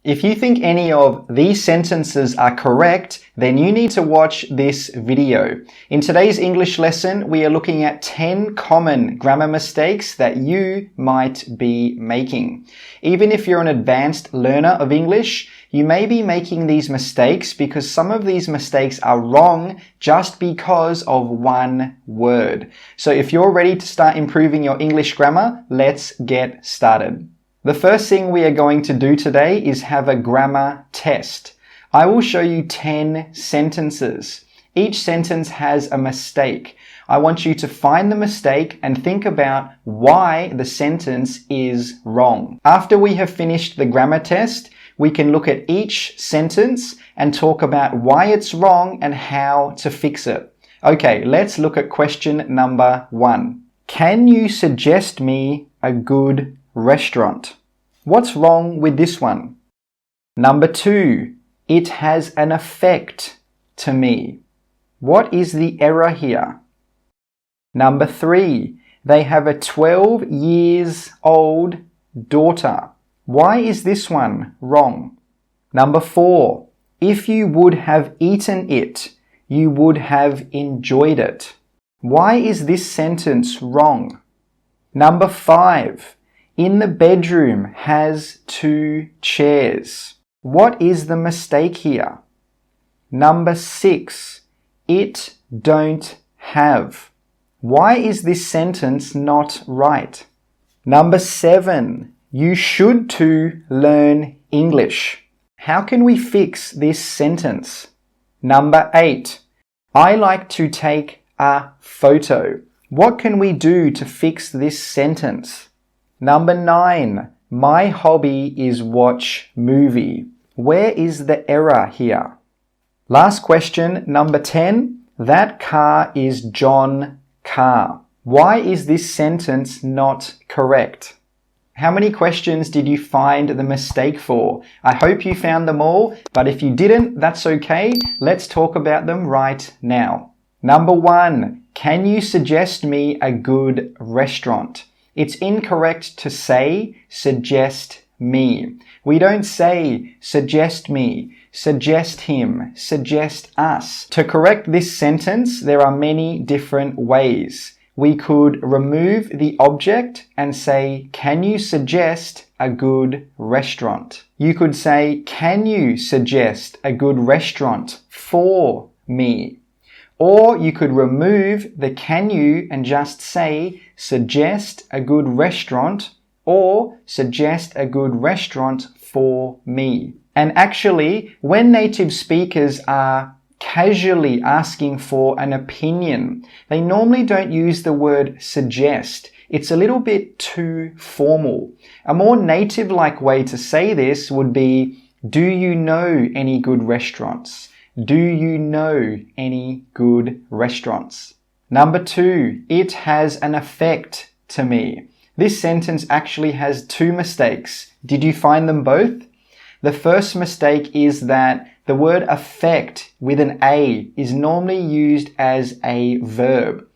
If you think any of these sentences are correct, then you need to watch this video. In today's English lesson, we are looking at 10 common grammar mistakes that you might be making. Even if you're an advanced learner of English, you may be making these mistakes because some of these mistakes are wrong just because of one word. So if you're ready to start improving your English grammar, let's get started. The first thing we are going to do today is have a grammar test. I will show you 10 sentences. Each sentence has a mistake. I want you to find the mistake and think about why the sentence is wrong. After we have finished the grammar test, we can look at each sentence and talk about why it's wrong and how to fix it. Okay, let's look at question number 1. Can you suggest me a good restaurant? What's wrong with this one? Number 2, it has an effect to me. What is the error here? Number 3, they have a 12 years old daughter. Why is this one wrong? Number 4, if you would have eaten it, you would have enjoyed it. Why is this sentence wrong? Number 5, in the bedroom has 2 chairs. What is the mistake here? Number 6, it don't have. Why is this sentence not right? Number 7, you should to learn English. How can we fix this sentence? Number 8, I like to take a photo. What can we do to fix this sentence? Number 9, my hobby is watch movie. Where is the error here? Last question, number 10, that car is John car. Why is this sentence not correct? How many questions did you find the mistake for? I hope you found them all, but if you didn't, that's okay. Let's talk about them right now. Number 1, can you suggest me a good restaurant? It's incorrect to say, suggest me. We don't say, suggest me, suggest him, suggest us. To correct this sentence, there are many different ways. We could remove the object and say, can you suggest a good restaurant? You could say, can you suggest a good restaurant for me? Or you could remove the can you and just say, suggest a good restaurant or suggest a good restaurant for me. And actually, when native speakers are casually asking for an opinion, they normally don't use the word suggest. It's a little bit too formal. A more native-like way to say this would be, do you know any good restaurants? Do you know any good restaurants? Number 2, it has an effect to me. This sentence actually has 2 mistakes. Did you find them both? The first mistake is that the word affect with an A is normally used as a verb.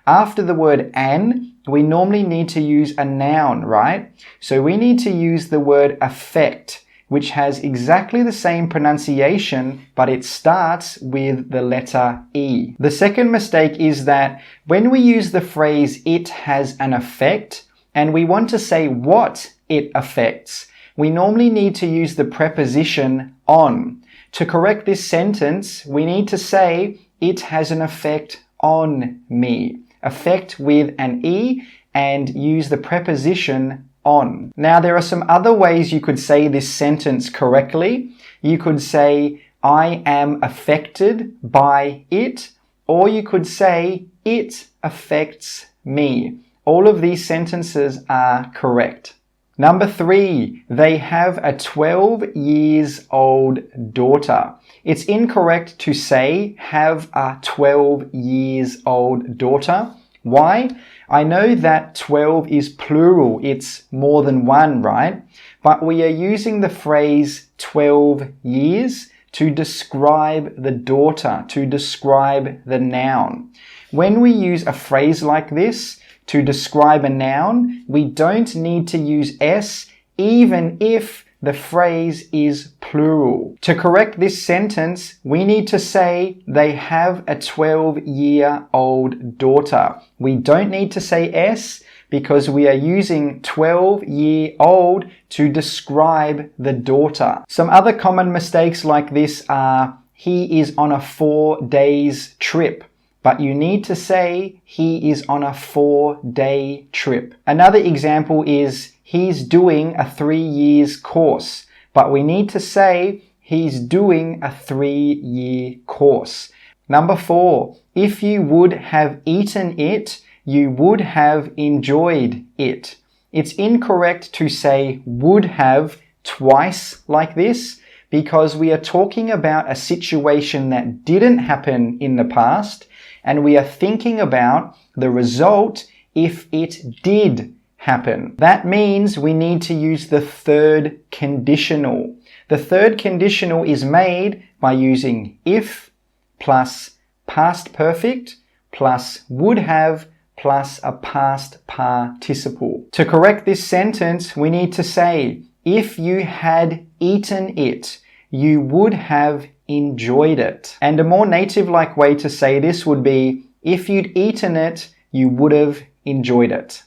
After the word an, we normally need to use a noun, right? So we need to use the word affect, which has exactly the same pronunciation, but it starts with the letter E. The second mistake is that when we use the phrase it has an effect, and we want to say what it affects, we normally need to use the preposition on. To correct this sentence, we need to say it has an effect on me. Effect with an E and use the preposition on. Now, there are some other ways you could say this sentence correctly. You could say, I am affected by it, or you could say, it affects me. All of these sentences are correct. Number 3, they have a 12 years old daughter. It's incorrect to say, have a 12 years old daughter. Why? I know that 12 is plural, it's more than one, right? But we are using the phrase 12 years to describe the daughter, to describe the noun. When we use a phrase like this to describe a noun, we don't need to use S even if the phrase is plural. To correct this sentence, we need to say they have a 12-year-old daughter. We don't need to say S because we are using 12-year-old to describe the daughter. Some other common mistakes like this are he is on a 4-day trip. But you need to say he is on a 4-day trip. Another example is he's doing a 3-year course. But we need to say he's doing a 3-year course. Number 4, if you would have eaten it, you would have enjoyed it. It's incorrect to say would have twice like this because we are talking about a situation that didn't happen in the past and we are thinking about the result if it did happen. That means we need to use the third conditional. The third conditional is made by using if plus past perfect plus would have plus a past participle. To correct this sentence, we need to say, if you had eaten it, you would have enjoyed it. And a more native-like way to say this would be, if you'd eaten it, you would have enjoyed it.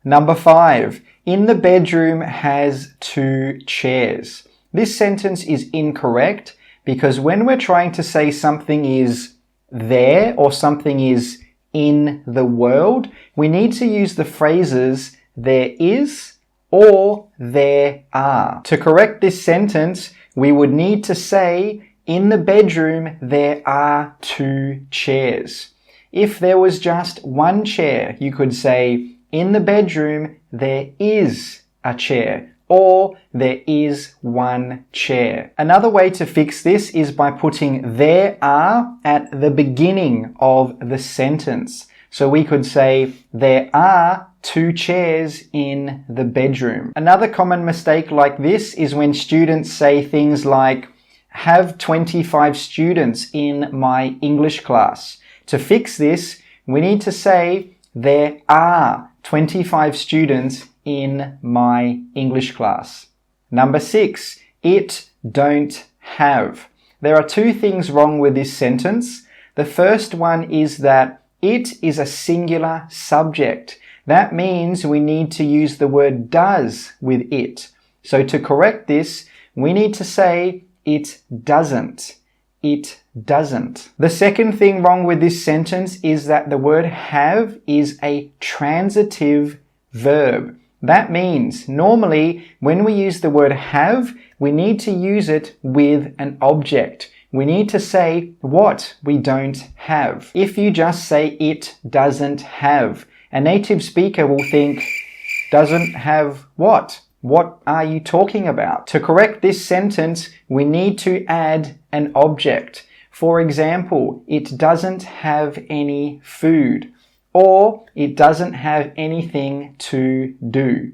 Number 5, in the bedroom has 2 chairs. This sentence is incorrect because when we're trying to say something is there or something is in the world, we need to use the phrases there is or there are. To correct this sentence, we would need to say in the bedroom there are 2 chairs. If there was just 1 chair, you could say in the bedroom there is a chair or there is 1 chair. Another way to fix this is by putting there are at the beginning of the sentence. So we could say there are 2 chairs in the bedroom. Another common mistake like this is when students say things like have 25 students in my English class. To fix this, we need to say there are 25 students in my English class. Number 6, it don't have. There are 2 things wrong with this sentence. The first one is that it is a singular subject. That means we need to use the word does with it. So to correct this, we need to say it doesn't. It doesn't. The second thing wrong with this sentence is that the word have is a transitive verb. That means normally when we use the word have, we need to use it with an object. We need to say what we don't have. If you just say it doesn't have, a native speaker will think, doesn't have what? What are you talking about? To correct this sentence, we need to add an object. For example, it doesn't have any food, or it doesn't have anything to do.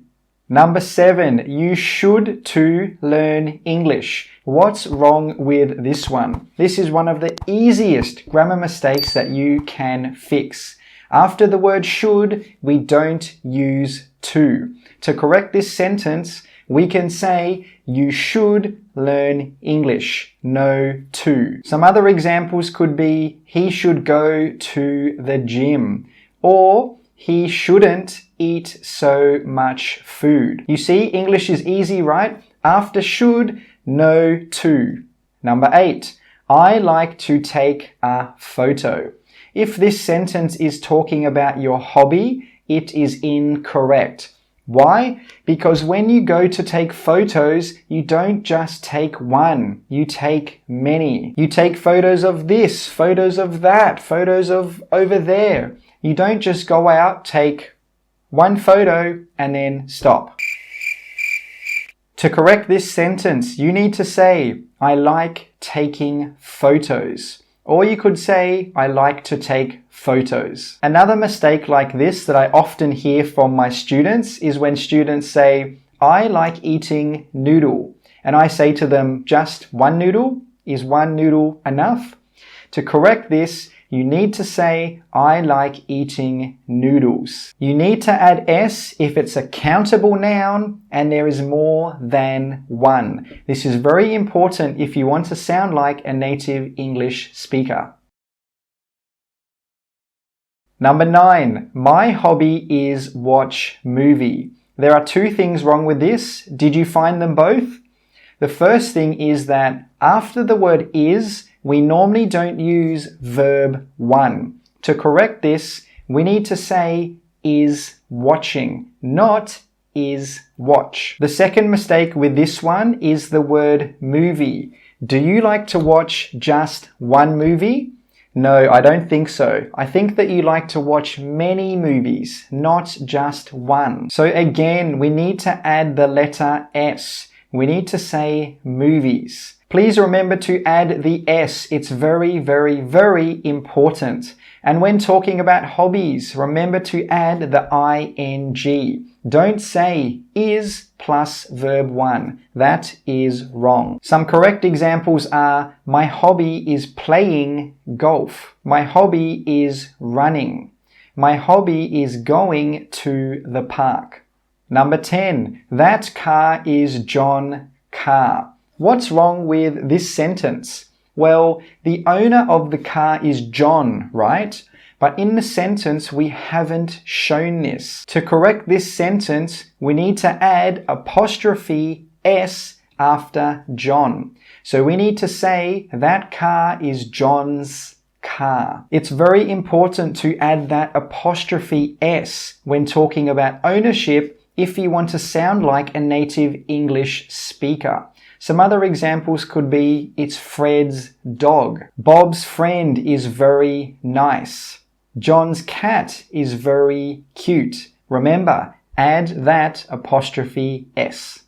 Number 7, you should to learn English. What's wrong with this one? This is one of the easiest grammar mistakes that you can fix. After the word should, we don't use to. To correct this sentence, we can say you should learn English, no to. Some other examples could be he should go to the gym, or he shouldn't eat so much food. You see, English is easy, right? After should, no to. Number 8, I like to take a photo. If this sentence is talking about your hobby, it is incorrect. Why? Because when you go to take photos, you don't just take one, you take many. You take photos of this, photos of that, photos of over there. You don't just go out, take one photo, and then stop. To correct this sentence, you need to say, I like taking photos. Or you could say, I like to take photos. Another mistake like this that I often hear from my students is when students say, I like eating noodle. And I say to them, just one noodle? Is one noodle enough? To correct this, you need to say, I like eating noodles. You need to add s if it's a countable noun and there is more than one. This is very important if you want to sound like a native English speaker. Number 9, my hobby is watch movie. There are two things wrong with this. Did you find them both? The first thing is that after the word is, we normally don't use verb 1. To correct this, we need to say is watching, not is watch. The second mistake with this one is the word movie. Do you like to watch just one movie? No, I don't think so. I think that you like to watch many movies, not just one. So again, we need to add the letter S. We need to say movies. Please remember to add the S. It's very, very, very important. And when talking about hobbies, remember to add the ing. Don't say is plus verb 1. That is wrong. Some correct examples are, my hobby is playing golf. My hobby is running. My hobby is going to the park. Number 10, that car is John Car. What's wrong with this sentence? Well, the owner of the car is John, right? But in the sentence, we haven't shown this. To correct this sentence, we need to add apostrophe S after John. So we need to say that car is John's car. It's very important to add that apostrophe S when talking about ownership if you want to sound like a native English speaker. Some other examples could be, it's Fred's dog. Bob's friend is very nice. John's cat is very cute. Remember, add that apostrophe S.